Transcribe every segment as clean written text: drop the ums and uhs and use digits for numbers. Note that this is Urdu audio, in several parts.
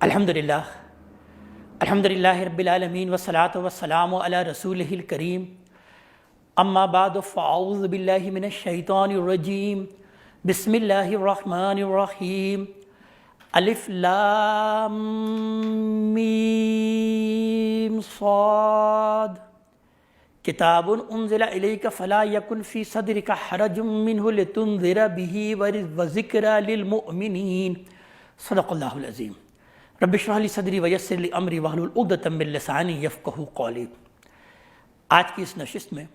الحمدللہ رب العالمین والصلاة والسلام علی رسولہ الکریم اما بعد فاعوذ باللہ من الشیطان الرجیم بسم اللہ الرحمن الرحیم الف لام میم صاد کتاب انزل الیک فلا یکن فی صدرک حرج منہ لتنذر بہ وذکری للمؤمنین صدق اللہ العظیم رب اشرح لی صدری ویسر لی امری واحلل عقدۃ من لسانی یفقہوا قولی۔ آج کی اس نشست میں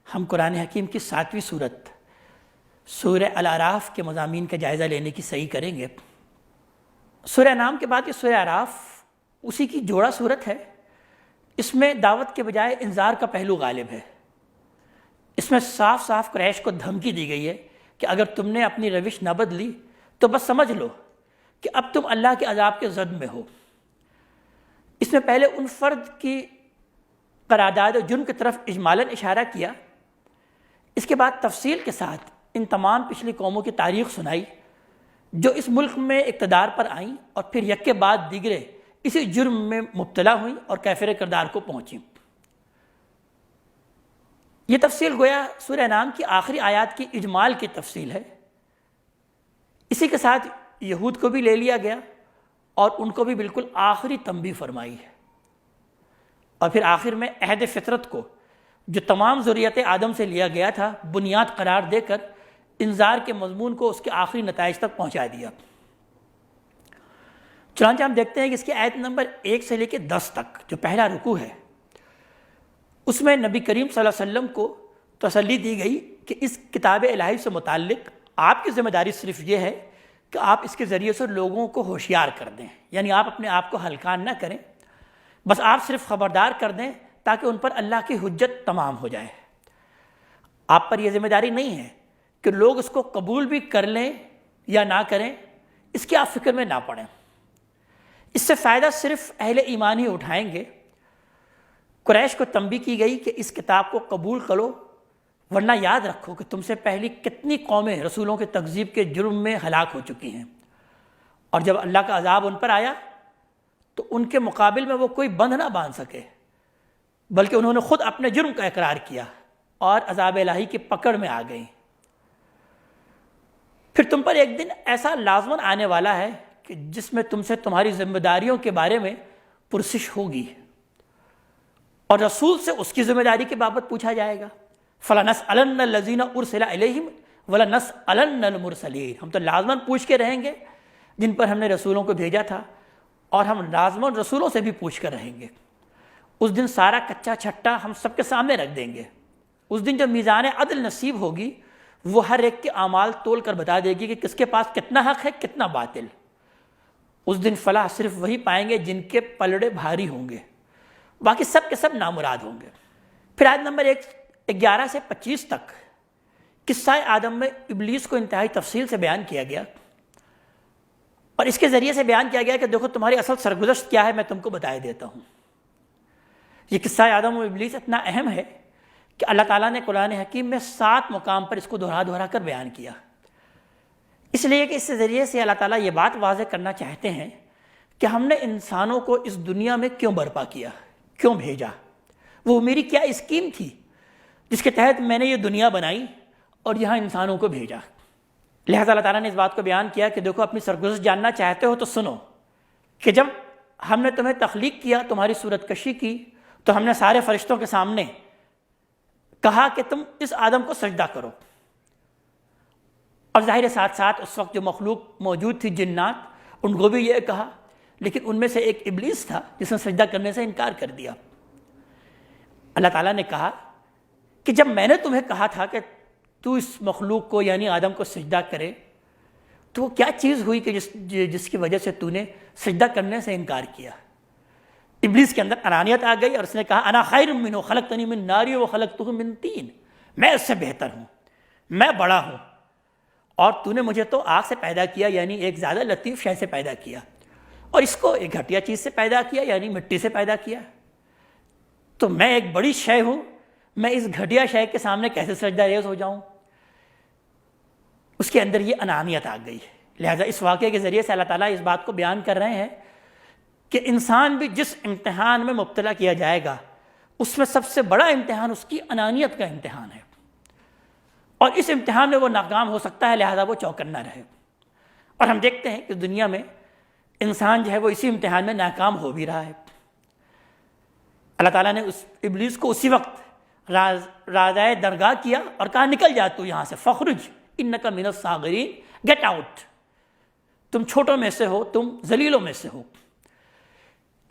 ہم قرآن حکیم کی 7ویں سورت سورہ الاعراف کے مضامین کا جائزہ لینے کی صحیح کریں گے۔ سورہ انعام کے بعد یہ سورہ اعراف اسی کی جوڑا صورت ہے۔ اس میں دعوت کے بجائے انذار کا پہلو غالب ہے۔ اس میں صاف صاف قریش کو دھمکی دی گئی ہے کہ اگر تم نے اپنی روش نہ بدلی تو بس سمجھ لو کہ اب تم اللہ کے عذاب کے زد میں ہو۔ اس میں پہلے ان فرد کی قرارداد و جرم کی طرف اجمالاً اشارہ کیا، اس کے بعد تفصیل کے ساتھ ان تمام پچھلی قوموں کی تاریخ سنائی جو اس ملک میں اقتدار پر آئیں اور پھر یک کے بعد دیگرے اسی جرم میں مبتلا ہوئیں اور کافر کردار کو پہنچیں۔ یہ تفصیل گویا سورہ انعام کی آخری آیات کی اجمال کی تفصیل ہے۔ اسی کے ساتھ یہود کو بھی لے لیا گیا اور ان کو بھی بالکل آخری تنبیہ فرمائی ہے، اور پھر آخر میں عہد فطرت کو جو تمام ذریت آدم سے لیا گیا تھا بنیاد قرار دے کر انذار کے مضمون کو اس کے آخری نتائج تک پہنچا دیا۔ چنانچہ ہم دیکھتے ہیں کہ اس کی آیت نمبر 1 سے لے کے 10 تک جو پہلا رکوع ہے اس میں نبی کریم صلی اللہ علیہ وسلم کو تسلی دی گئی کہ اس کتاب الہی سے متعلق آپ کی ذمہ داری صرف یہ ہے کہ آپ اس کے ذریعے سے لوگوں کو ہوشیار کر دیں، یعنی آپ اپنے آپ کو ہلکان نہ کریں، بس آپ صرف خبردار کر دیں تاکہ ان پر اللہ کی حجت تمام ہو جائے۔ آپ پر یہ ذمہ داری نہیں ہے کہ لوگ اس کو قبول بھی کر لیں یا نہ کریں، اس کی آپ فکر میں نہ پڑیں۔ اس سے فائدہ صرف اہل ایمان ہی اٹھائیں گے۔ قریش کو تنبیہ کی گئی کہ اس کتاب کو قبول کرو، ورنہ یاد رکھو کہ تم سے پہلی کتنی قومیں رسولوں کے تکذیب کے جرم میں ہلاک ہو چکی ہیں، اور جب اللہ کا عذاب ان پر آیا تو ان کے مقابل میں وہ کوئی بند نہ باندھ سکے، بلکہ انہوں نے خود اپنے جرم کا اقرار کیا اور عذاب الہی کی پکڑ میں آ گئیں۔ پھر تم پر ایک دن ایسا لازماً آنے والا ہے کہ جس میں تم سے تمہاری ذمہ داریوں کے بارے میں پرسش ہوگی، اور رسول سے اس کی ذمہ داری کے بابت پوچھا جائے گا۔ فَلَنَسْأَلَنَّ الَّذِينَ أُرْسِلَ إِلَيْهِمْ وَلَنَسْأَلَنَّ الْمُرْسَلِينَ۔ ہم تو لازماً پوچھ کے رہیں گے جن پر ہم نے رسولوں کو بھیجا تھا، اور ہم لازماً رسولوں سے بھی پوچھ کر رہیں گے۔ اس دن سارا کچا چھٹا ہم سب کے سامنے رکھ دیں گے۔ اس دن جب میزان عدل نصیب ہوگی وہ ہر ایک کے اعمال تول کر بتا دے گی کہ کس کے پاس کتنا حق ہے کتنا باطل۔ اس دن فلاح صرف وہی پائیں گے جن کے پلڑے بھاری ہوں گے، باقی سب کے سب نامراد ہوں گے۔ پھر آیت نمبر 11 سے 25 تک قصہ آدم میں ابلیس کو انتہائی تفصیل سے بیان کیا گیا، اور اس کے ذریعے سے بیان کیا گیا کہ دیکھو تمہاری اصل سرگزشت کیا ہے، میں تم کو بتایا دیتا ہوں۔ یہ قصہ آدم و ابلیس اتنا اہم ہے کہ اللہ تعالیٰ نے قرآن حکیم میں 7 مقام پر اس کو دہرا کر بیان کیا، اس لیے کہ اس ذریعے سے اللہ تعالیٰ یہ بات واضح کرنا چاہتے ہیں کہ ہم نے انسانوں کو اس دنیا میں کیوں برپا کیا، کیوں بھیجا، وہ میری کیا اسکیم تھی جس کے تحت میں نے یہ دنیا بنائی اور یہاں انسانوں کو بھیجا۔ لہذا اللہ تعالیٰ نے اس بات کو بیان کیا کہ دیکھو اپنی سرگزشت جاننا چاہتے ہو تو سنو کہ جب ہم نے تمہیں تخلیق کیا، تمہاری صورت کشی کی، تو ہم نے سارے فرشتوں کے سامنے کہا کہ تم اس آدم کو سجدہ کرو، اور ظاہر ساتھ ساتھ اس وقت جو مخلوق موجود تھی جنات ان کو بھی یہ کہا، لیکن ان میں سے ایک ابلیس تھا جس نے سجدہ کرنے سے انکار کر دیا۔ اللہ تعالیٰ نے کہا کہ جب میں نے تمہیں کہا تھا کہ تو اس مخلوق کو یعنی آدم کو سجدہ کرے، تو وہ کیا چیز ہوئی کہ جس کی وجہ سے تو نے سجدہ کرنے سے انکار کیا؟ ابلیس کے اندر انانیت آ گئی اور اس نے کہا انا خیر منہ خلقتنی من نار وخلقتہ من طین، میں اس سے بہتر ہوں، میں بڑا ہوں، اور تو نے مجھے تو آگ سے پیدا کیا یعنی ایک زیادہ لطیف شے سے پیدا کیا، اور اس کو ایک گھٹیا چیز سے پیدا کیا یعنی مٹی سے پیدا کیا، تو میں ایک بڑی شے ہوں، میں اس گھٹیا شے کے سامنے کیسے سجدہ ریز ہو جاؤں؟ اس کے اندر یہ انانیت آ گئی۔ لہذا اس واقعے کے ذریعے سے اللہ تعالیٰ اس بات کو بیان کر رہے ہیں کہ انسان بھی جس امتحان میں مبتلا کیا جائے گا اس میں سب سے بڑا امتحان اس کی انانیت کا امتحان ہے، اور اس امتحان میں وہ ناکام ہو سکتا ہے، لہذا وہ چوکنا رہے۔ اور ہم دیکھتے ہیں کہ دنیا میں انسان جو ہے وہ اسی امتحان میں ناکام ہو بھی رہا ہے۔ اللہ تعالیٰ نے اس ابلیس کو اسی وقت رازائے درگاہ کیا اور کہا نکل جا تو یہاں سے، فخرج انک من الصاغرین، گیٹ آؤٹ، تم چھوٹوں میں سے ہو، تم ذلیلوں میں سے ہو۔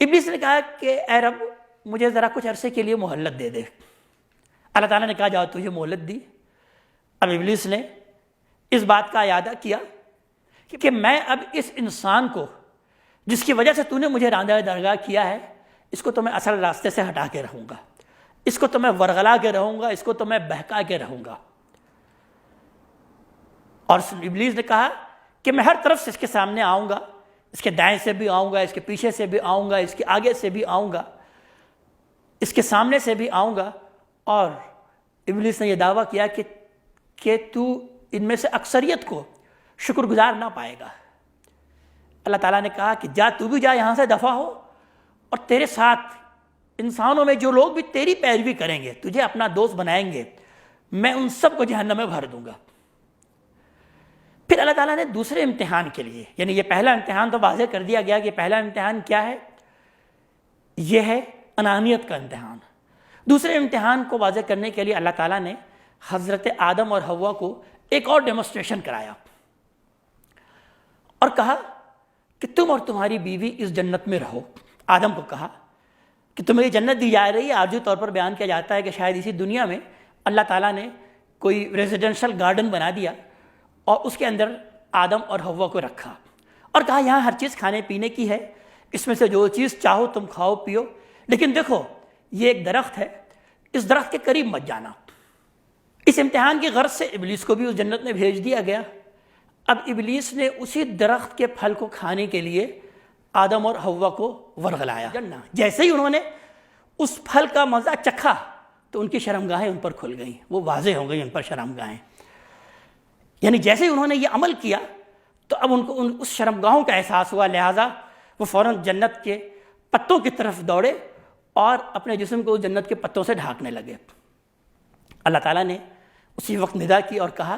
ابلیس نے کہا کہ اے رب مجھے ذرا کچھ عرصے کے لیے مہلت دے دے۔ اللہ تعالیٰ نے کہا جاؤ تجھے مہلت دی۔ اب ابلیس نے اس بات کا اعادہ کیا کہ میں اب اس انسان کو جس کی وجہ سے تو نے مجھے راندہ درگاہ کیا ہے، اس کو تو میں اصل راستے سے ہٹا کے رہوں گا، اس کو تو میں ورغلا کے رہوں گا، اس کو تو میں بہکا کے رہوں گا۔ اور ابلیس نے کہا کہ میں ہر طرف سے اس کے سامنے آؤں گا، اس کے دائیں سے بھی آؤں گا، اس کے پیچھے سے بھی آؤں گا، اس کے آگے سے بھی آؤں گا، اس کے سامنے سے بھی آؤں گا۔ اور ابلیس نے یہ دعویٰ کیا کہ تو ان میں سے اکثریت کو شکر گزار نہ پائے گا۔ اللہ تعالیٰ نے کہا کہ جا تو بھی جا، یہاں سے دفع ہو، اور تیرے ساتھ انسانوں میں جو لوگ بھی تیری پیروی کریں گے، تجھے اپنا دوست بنائیں گے، میں ان سب کو جہنم میں بھر دوں گا۔ پھر اللہ تعالیٰ نے دوسرے امتحان کے لیے، یعنی یہ پہلا امتحان تو واضح کر دیا گیا کہ پہلا امتحان کیا ہے، یہ ہے انانیت کا امتحان۔ دوسرے امتحان کو واضح کرنے کے لیے اللہ تعالیٰ نے حضرت آدم اور حوا کو ایک اور ڈیمونسٹریشن کرایا اور کہا کہ تم اور تمہاری بیوی اس جنت میں رہو۔ آدم کو کہا کہ تمہیں یہ جنت دی جا رہی ہے، عارضی طور پر بیان کیا جاتا ہے کہ شاید اسی دنیا میں اللہ تعالیٰ نے کوئی ریزیڈنشل گارڈن بنا دیا اور اس کے اندر آدم اور حوا کو رکھا اور کہا یہاں ہر چیز کھانے پینے کی ہے، اس میں سے جو چیز چاہو تم کھاؤ پیو، لیکن دیکھو یہ ایک درخت ہے، اس درخت کے قریب مت جانا۔ اس امتحان کی غرض سے ابلیس کو بھی اس جنت میں بھیج دیا گیا۔ اب ابلیس نے اسی درخت کے پھل کو کھانے کے لیے آدم اور حوا کو ورغلایا۔ جیسے ہی انہوں نے اس پھل کا مزہ چکھا تو ان کی شرمگاہیں ان پر کھل گئیں، وہ واضح ہو گئیں ان پر شرمگاہیں، یعنی جیسے ہی انہوں نے یہ عمل کیا تو اب ان کو اس شرمگاہوں کا احساس ہوا، لہٰذا وہ فوراً جنت کے پتوں کی طرف دوڑے اور اپنے جسم کو اس جنت کے پتوں سے ڈھانکنے لگے۔ اللہ تعالیٰ نے اسی وقت ندا کی اور کہا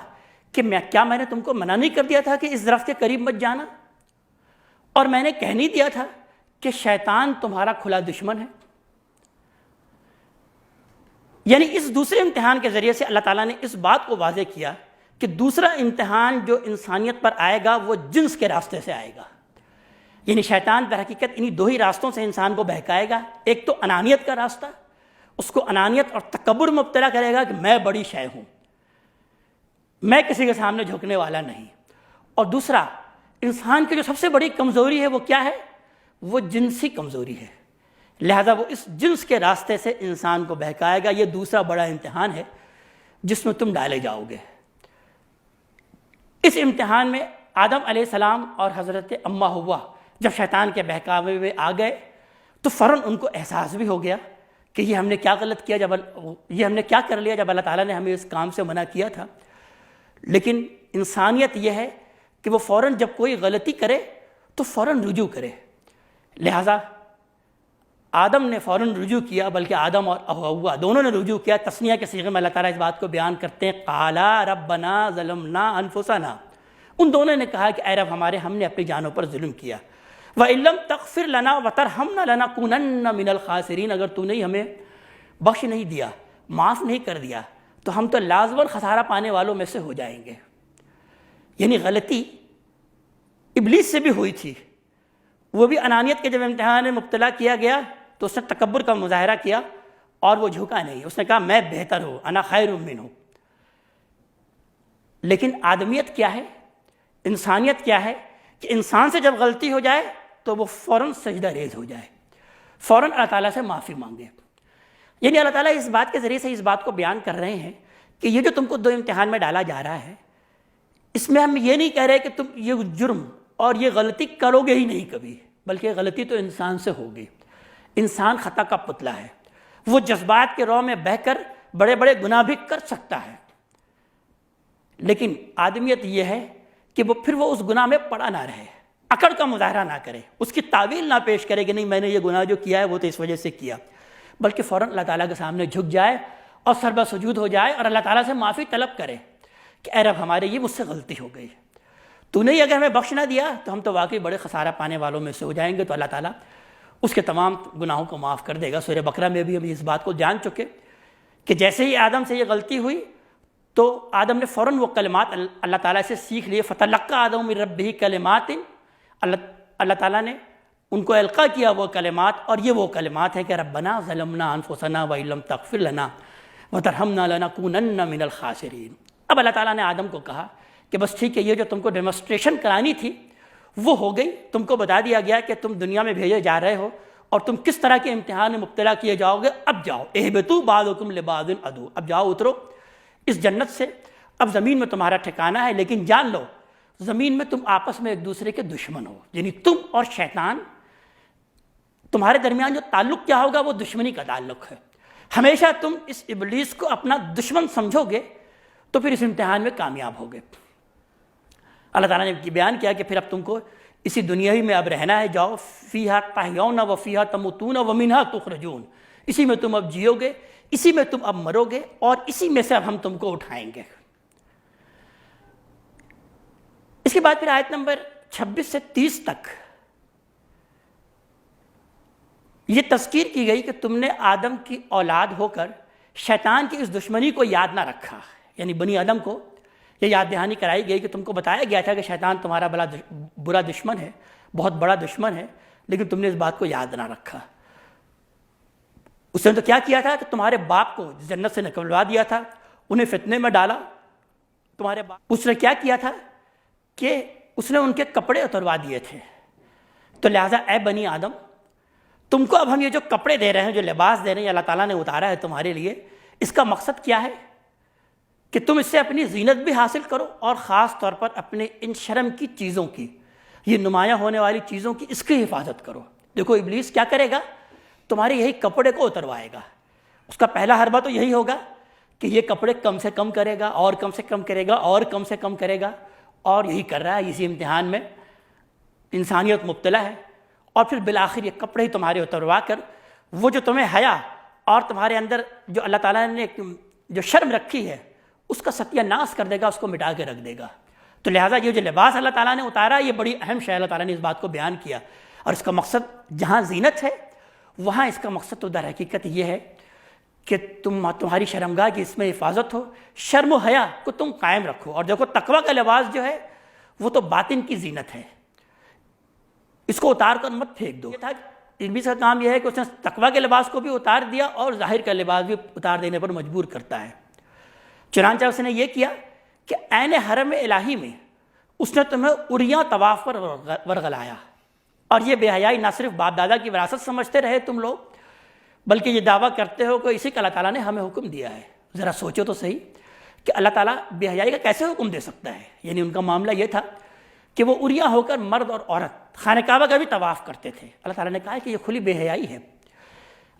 کہ کیا میں نے تم کو منع نہیں کر دیا تھا کہ اس درخت کے قریب مت جانا، اور میں نے کہہ نہیں دیا تھا کہ شیطان تمہارا کھلا دشمن ہے۔ یعنی اس دوسرے امتحان کے ذریعے سے اللہ تعالیٰ نے اس بات کو واضح کیا کہ دوسرا امتحان جو انسانیت پر آئے گا وہ جنس کے راستے سے آئے گا، یعنی شیطان در حقیقت انہی دو ہی راستوں سے انسان کو بہکائے گا۔ ایک تو انانیت کا راستہ، اس کو انانیت اور تکبر میں مبتلا کرے گا کہ میں بڑی شے ہوں، میں کسی کے سامنے جھکنے والا نہیں، اور دوسرا انسان کی جو سب سے بڑی کمزوری ہے وہ کیا ہے، وہ جنسی کمزوری ہے، لہذا وہ اس جنس کے راستے سے انسان کو بہکائے گا۔ یہ دوسرا بڑا امتحان ہے جس میں تم ڈالے جاؤ گے۔ اس امتحان میں آدم علیہ السلام اور حضرت اماں حوا جب شیطان کے بہکاوے میں آ گئے تو فوراً ان کو احساس بھی ہو گیا کہ یہ ہم نے کیا غلط کیا، یہ ہم نے کیا کر لیا جب اللہ تعالیٰ نے ہمیں اس کام سے منع کیا تھا۔ لیکن انسانیت یہ ہے کہ وہ فوراً جب کوئی غلطی کرے تو فوراً رجوع کرے، لہٰذا آدم نے فوراً رجوع کیا، بلکہ آدم اور حوا دونوں نے رجوع کیا۔ تثنیہ کے صیغے میں اللہ تعالیٰ اس بات کو بیان کرتے ہیں، قالا ربنا ظلمنا انفسنا، ان دونوں نے کہا کہ اے رب ہمارے، ہم نے اپنی جانوں پر ظلم کیا، وَإِن لَّمْ تَغْفِرْ لَنَا وَتَرْحَمْنَا لَنَكُونَنَّ مِنَ الْخَاسِرِينَ، اگر تو نے ہمیں بخش نہیں دیا، معاف نہیں کر دیا تو ہم تو لازماً خسارہ پانے والوں میں سے ہو جائیں گے۔ یعنی غلطی ابلیس سے بھی ہوئی تھی، وہ بھی انانیت کے جب امتحان میں مبتلا کیا گیا تو اس نے تکبر کا مظاہرہ کیا اور وہ جھکا نہیں، اس نے کہا میں بہتر ہوں، انا خیر منہ۔ لیکن آدمیت کیا ہے، انسانیت کیا ہے کہ انسان سے جب غلطی ہو جائے تو وہ فوراً سجدہ ریز ہو جائے، فوراً اللہ تعالیٰ سے معافی مانگے۔ یعنی اللہ تعالیٰ اس بات کے ذریعے سے اس بات کو بیان کر رہے ہیں کہ یہ جو تم کو دو امتحان میں ڈالا جا رہا ہے، اس میں ہم یہ نہیں کہہ رہے کہ تم یہ جرم اور یہ غلطی کرو گے ہی نہیں کبھی، بلکہ غلطی تو انسان سے ہوگی۔ انسان خطا کا پتلا ہے، وہ جذبات کے رو میں بہہ کر بڑے بڑے گناہ بھی کر سکتا ہے، لیکن آدمیت یہ ہے کہ وہ پھر وہ اس گناہ میں پڑا نہ رہے، اکڑ کا مظاہرہ نہ کرے، اس کی تعویل نہ پیش کرے کہ نہیں میں نے یہ گناہ جو کیا ہے وہ تو اس وجہ سے کیا، بلکہ فوراً اللہ تعالیٰ کے سامنے جھک جائے اور سربہ سجود ہو جائے اور اللہ تعالیٰ سے معافی طلب کرے کہ اے رب ہمارے یہ مجھ سے غلطی ہو گئی، تو نے اگر ہمیں بخش نہ دیا تو ہم تو واقعی بڑے خسارہ پانے والوں میں سے ہو جائیں گے۔ تو اللہ تعالیٰ اس کے تمام گناہوں کو معاف کر دے گا۔ سورہ بقرہ میں بھی ہم اس بات کو جان چکے کہ جیسے ہی آدم سے یہ غلطی ہوئی تو آدم نے فوراً وہ کلمات اللہ تعالیٰ سے سیکھ لیے، فَتَلَقَّىٰ آدَمُ مِن رَبِّهِ كَلِمَاتٍ، اللہ تعالیٰ نے ان کو القا کیا وہ کلمات، اور یہ وہ کلمات ہیں کہ ربنا ظلمنا انفسنا وَإِن لَّمْ تَغْفِرْ لَنَا وَتَرْحَمْنَا لَنَكُونَنَّ مِنَ الْخَاسِرِينَ۔ اب اللہ تعالیٰ نے آدم کو کہا کہ بس ٹھیک ہے، یہ جو تم کو ڈیمونسٹریشن کرانی تھی وہ ہو گئی، تم کو بتا دیا گیا کہ تم دنیا میں بھیجے جا رہے ہو اور تم کس طرح کے امتحان میں مبتلا کیے جاؤ گے، اب جاؤ، اہبطوا بعضکم لبعض عدو، اب جاؤ اترو اس جنت سے، اب زمین میں تمہارا ٹھکانہ ہے، لیکن جان لو زمین میں تم آپس میں ایک دوسرے کے دشمن ہو، یعنی تم اور شیطان، تمہارے درمیان جو تعلق کیا ہوگا وہ دشمنی کا تعلق ہے، ہمیشہ تم اس ابلیس کو اپنا دشمن سمجھو گے تو پھر اس امتحان میں کامیاب ہوگے۔ اللہ تعالیٰ نے بیان کیا کہ پھر اب تم کو اسی دنیا ہی میں اب رہنا ہے، جاؤ فیہا تحیون وفیہا تموتون ومنہا تخرجون، اسی میں تم اب جیو گے، اسی میں تم اب مرو گے، اور اسی میں سے اب ہم تم کو اٹھائیں گے۔ اس کے بعد پھر آیت نمبر 26 سے 30 تک یہ تذکیر کی گئی کہ تم نے آدم کی اولاد ہو کر شیطان کی اس دشمنی کو یاد نہ رکھا، یعنی بنی آدم کو یہ یاد دہانی کرائی گئی کہ تم کو بتایا گیا تھا کہ شیطان تمہارا برا دشمن ہے، بہت بڑا دشمن ہے، لیکن تم نے اس بات کو یاد نہ رکھا۔ اس نے تو کیا کیا تھا کہ تمہارے باپ کو جنت سے نکلوا دیا تھا، انہیں فتنے میں ڈالا۔ تمہارے باپ اس نے کیا کیا تھا کہ اس نے ان کے کپڑے اتروا دیے تھے، تو لہٰذا اے بنی آدم تم کو اب ہم یہ جو کپڑے دے رہے ہیں، جو لباس دے رہے ہیں، اللہ تعالیٰ نے اتارا ہے تمہارے لیے، اس کا مقصد کیا ہے کہ تم اس سے اپنی زینت بھی حاصل کرو، اور خاص طور پر اپنے ان شرم کی چیزوں کی، یہ نمایاں ہونے والی چیزوں کی، اس کی حفاظت کرو۔ دیکھو ابلیس کیا کرے گا، تمہارے یہی کپڑے کو اتروائے گا۔ اس کا پہلا حربہ تو یہی ہوگا کہ یہ کپڑے کم سے کم کرے گا، اور کم سے کم کرے گا، اور کم سے کم کرے گا، اور یہی کر رہا ہے۔ اسی امتحان میں انسانیت مبتلا ہے، اور پھر بالآخر یہ کپڑے ہی تمہارے اتروا کر وہ جو تمہیں حیا اور تمہارے اندر جو اللہ تعالیٰ نے جو شرم رکھی ہے اس کا ستیہ ناش کر دے گا، اس کو مٹا کے رکھ دے گا۔ تو لہٰذا یہ جو لباس اللہ تعالیٰ نے اتارا، یہ بڑی اہم شے اللہ تعالیٰ نے اس بات کو بیان کیا، اور اس کا مقصد جہاں زینت ہے وہاں اس کا مقصد تو در حقیقت یہ ہے کہ تمہاری شرمگاہ کی اس میں حفاظت ہو، شرم و حیا کو تم قائم رکھو۔ اور دیکھو تقویٰ کا لباس جو ہے وہ تو باطن کی زینت ہے، اس کو اتار کر مت پھینک دو۔ ابلیس کا کام یہ ہے کہ اس نے تقویٰ کے لباس کو بھی اتار دیا اور ظاہر کا لباس بھی اتار دینے پر مجبور کرتا ہے۔ چنانچہ اس نے یہ کیا کہ عین حرم الہی میں اس نے تمہیں اریاں طواف پر ورغلایا، اور یہ بے حیائی نہ صرف باپ دادا کی وراثت سمجھتے رہے تم لوگ، بلکہ یہ دعویٰ کرتے ہو کہ اسی کا اللہ تعالیٰ نے ہمیں حکم دیا ہے۔ ذرا سوچو تو صحیح کہ اللہ تعالیٰ بے حیائی کا کیسے حکم دے سکتا ہے؟ یعنی ان کا معاملہ یہ تھا کہ وہ اریاں ہو کر مرد اور عورت خانہ کعبہ کا بھی طواف کرتے تھے۔ اللہ تعالیٰ نے کہا کہ یہ کھلی بے حیائی ہے،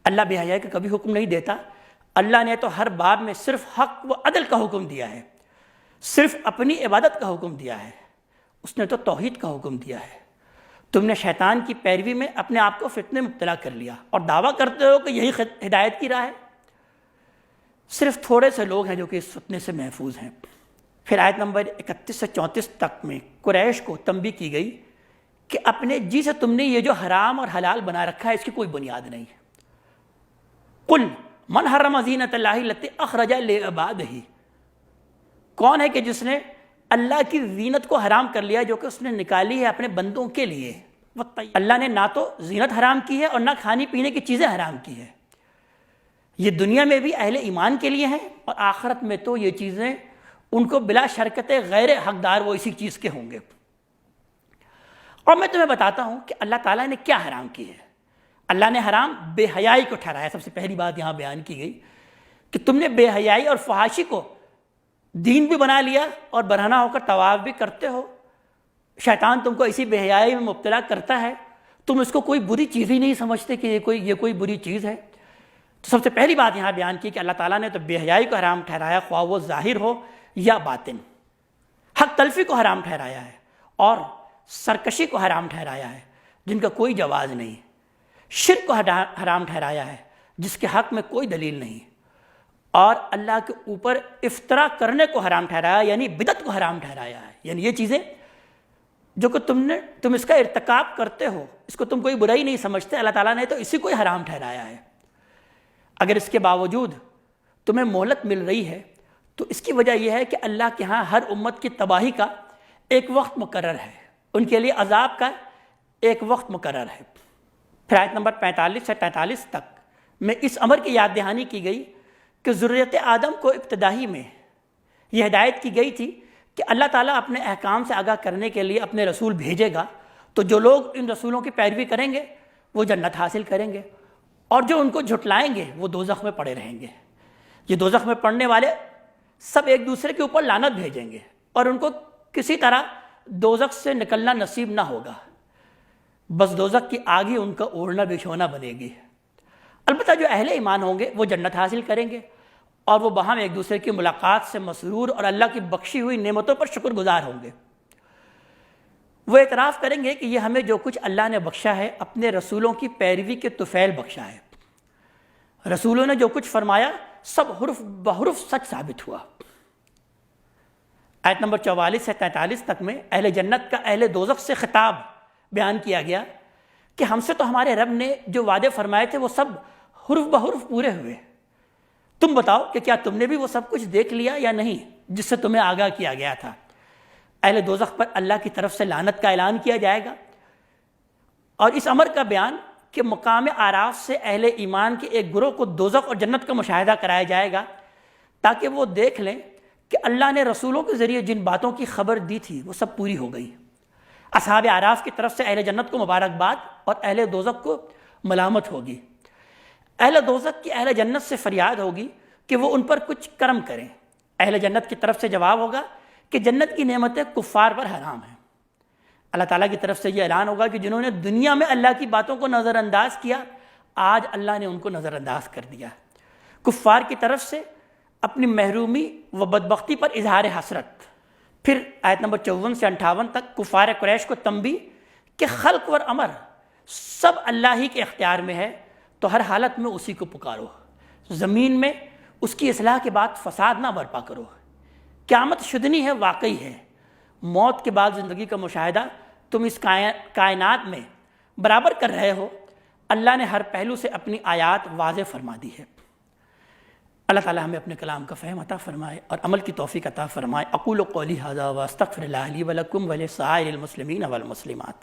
اللہ بے حیائی کا کبھی حکم نہیں دیتا۔ اللہ نے تو ہر باب میں صرف حق و عدل کا حکم دیا ہے، صرف اپنی عبادت کا حکم دیا ہے، اس نے تو توحید کا حکم دیا ہے۔ تم نے شیطان کی پیروی میں اپنے آپ کو فتنے میں مبتلا کر لیا اور دعویٰ کرتے ہو کہ یہی ہدایت کی راہ ہے۔ صرف تھوڑے سے لوگ ہیں جو کہ اس فتنے سے محفوظ ہیں۔ پھر آیت نمبر 31 سے 34 تک میں قریش کو تنبیہ کی گئی کہ اپنے جی سے تم نے یہ جو حرام اور حلال بنا رکھا ہے اس کی کوئی بنیاد نہیں۔ قل من حرم زینۃ اللہ التی اخرج لعبادہ، کون ہے کہ جس نے اللہ کی زینت کو حرام کر لیا جو کہ اس نے نکالی ہے اپنے بندوں کے لیے۔ اللہ نے نہ تو زینت حرام کی ہے اور نہ کھانے پینے کی چیزیں حرام کی ہے، یہ دنیا میں بھی اہل ایمان کے لیے ہیں، اور آخرت میں تو یہ چیزیں ان کو بلا شرکت غیر حقدار وہ اسی چیز کے ہوں گے۔ اور میں تمہیں بتاتا ہوں کہ اللہ تعالیٰ نے کیا حرام کی ہے۔ اللہ نے حرام بے حیائی کو ٹھہرایا۔ سب سے پہلی بات یہاں بیان کی گئی کہ تم نے بے حیائی اور فحاشی کو دین بھی بنا لیا اور برہنہ ہو کر طواف بھی کرتے ہو۔ شیطان تم کو اسی بے حیائی میں مبتلا کرتا ہے، تم اس کو کوئی بری چیز ہی نہیں سمجھتے کہ یہ کوئی بری چیز ہے۔ تو سب سے پہلی بات یہاں بیان کی کہ اللہ تعالیٰ نے تو بے حیائی کو حرام ٹھہرایا، خواہ وہ ظاہر ہو یا باطن، حق تلفی کو حرام ٹھہرایا ہے، اور سرکشی کو حرام ٹھہرایا ہے جن کا کوئی جواز نہیں، شرک کو حرام ٹھہرایا ہے جس کے حق میں کوئی دلیل نہیں، اور اللہ کے اوپر افطرا کرنے کو حرام ٹھہرایا یعنی بدعت کو حرام ٹھہرایا ہے۔ یعنی یہ چیزیں جو کہ تم اس کا ارتکاب کرتے ہو، اس کو تم کوئی برائی نہیں سمجھتے، اللہ تعالیٰ نے تو اسی کو ہی حرام ٹھہرایا ہے۔ اگر اس کے باوجود تمہیں مہلت مل رہی ہے تو اس کی وجہ یہ ہے کہ اللہ کے ہاں ہر امت کی تباہی کا ایک وقت مقرر ہے، ان کے لیے عذاب کا ایک وقت مقرر ہے۔ پھر آیت نمبر 45 سے 43 تک میں اس امر کی یاد دہانی کی گئی کہ ذریت آدم کو ابتدائی میں یہ ہدایت کی گئی تھی کہ اللہ تعالیٰ اپنے احکام سے آگاہ کرنے کے لیے اپنے رسول بھیجے گا، تو جو لوگ ان رسولوں کی پیروی کریں گے وہ جنت حاصل کریں گے، اور جو ان کو جھٹلائیں گے وہ دوزخ میں پڑے رہیں گے۔ یہ دوزخ میں پڑنے والے سب ایک دوسرے کے اوپر لعنت بھیجیں گے اور ان کو کسی طرح دوزخ سے نکلنا نصیب نہ ہوگا، بس دوزخ کی آگ ہی ان کا اوڑھنا بچھونا بنے گی۔ البتہ جو اہل ایمان ہوں گے وہ جنت حاصل کریں گے اور وہ باہم ایک دوسرے کی ملاقات سے مسرور اور اللہ کی بخشی ہوئی نعمتوں پر شکر گزار ہوں گے۔ وہ اعتراف کریں گے کہ یہ ہمیں جو کچھ اللہ نے بخشا ہے اپنے رسولوں کی پیروی کے طفیل بخشا ہے، رسولوں نے جو کچھ فرمایا سب حرف بحرف سچ ثابت ہوا۔ آیت نمبر 44 سے 43 تک میں اہل جنت کا اہل دوزخ سے خطاب بیان کیا گیا کہ ہم سے تو ہمارے رب نے جو وعدے فرمائے تھے وہ سب حرف بحرف پورے ہوئے، تم بتاؤ کہ کیا تم نے بھی وہ سب کچھ دیکھ لیا یا نہیں جس سے تمہیں آگاہ کیا گیا تھا۔ اہل دوزخ پر اللہ کی طرف سے لعنت کا اعلان کیا جائے گا، اور اس امر کا بیان کہ مقام اعراف سے اہل ایمان کے ایک گروہ کو دوزخ اور جنت کا مشاہدہ کرایا جائے گا تاکہ وہ دیکھ لیں کہ اللہ نے رسولوں کے ذریعے جن باتوں کی خبر دی تھی وہ سب پوری ہو گئی۔ اصحاب اعراف کی طرف سے اہل جنت کو مبارکباد اور اہل دوزخ کو ملامت ہوگی۔ اہل دوزخ کی اہل جنت سے فریاد ہوگی کہ وہ ان پر کچھ کرم کریں۔ اہل جنت کی طرف سے جواب ہوگا کہ جنت کی نعمتیں کفار پر حرام ہیں۔ اللہ تعالیٰ کی طرف سے یہ اعلان ہوگا کہ جنہوں نے دنیا میں اللہ کی باتوں کو نظر انداز کیا آج اللہ نے ان کو نظر انداز کر دیا۔ کفار کی طرف سے اپنی محرومی و بدبختی پر اظہار حسرت۔ پھر آیت نمبر 54 سے 58 تک کفار قریش کو تنبیہ کہ خلق و امر سب اللہ ہی کے اختیار میں ہے، تو ہر حالت میں اسی کو پکارو، زمین میں اس کی اصلاح کے بعد فساد نہ برپا کرو۔ قیامت شدنی ہے، واقعی ہے، موت کے بعد زندگی کا مشاہدہ تم اس کائنات میں برابر کر رہے ہو۔ اللہ نے ہر پہلو سے اپنی آیات واضح فرما دی ہے۔ اللہ تعالی ہمیں اپنے کلام کا فہم عطا فرمائے اور عمل کی توفیق عطا فرمائے۔ اقول قولی ھذا واستغفر اللہ لی ولکم ولسائر المسلمین والمسلمات۔